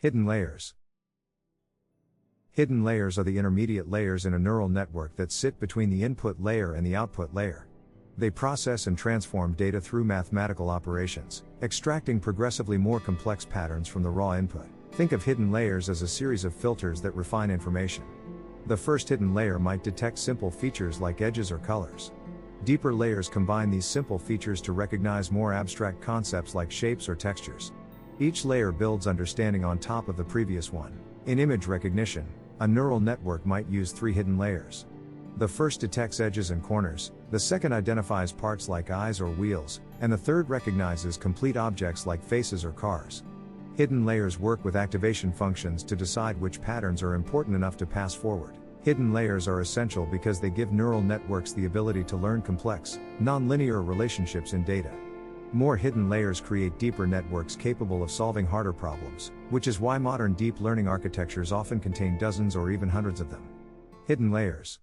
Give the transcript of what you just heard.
Hidden layers. Hidden layers are the intermediate layers in a neural network that sit between the input layer and the output layer. They process and transform data through mathematical operations, extracting progressively more complex patterns from the raw input. Think of hidden layers as a series of filters that refine information. The first hidden layer might detect simple features like edges or colors. Deeper layers combine these simple features to recognize more abstract concepts like shapes or textures. Each layer builds understanding on top of the previous one. In image recognition, a neural network might use 3 hidden layers. The first detects edges and corners, the second identifies parts like eyes or wheels, and the third recognizes complete objects like faces or cars. Hidden layers work with activation functions to decide which patterns are important enough to pass forward. Hidden layers are essential because they give neural networks the ability to learn complex, non-linear relationships in data. More hidden layers create deeper networks capable of solving harder problems, which is why modern deep learning architectures often contain dozens or even hundreds of them. Hidden layers.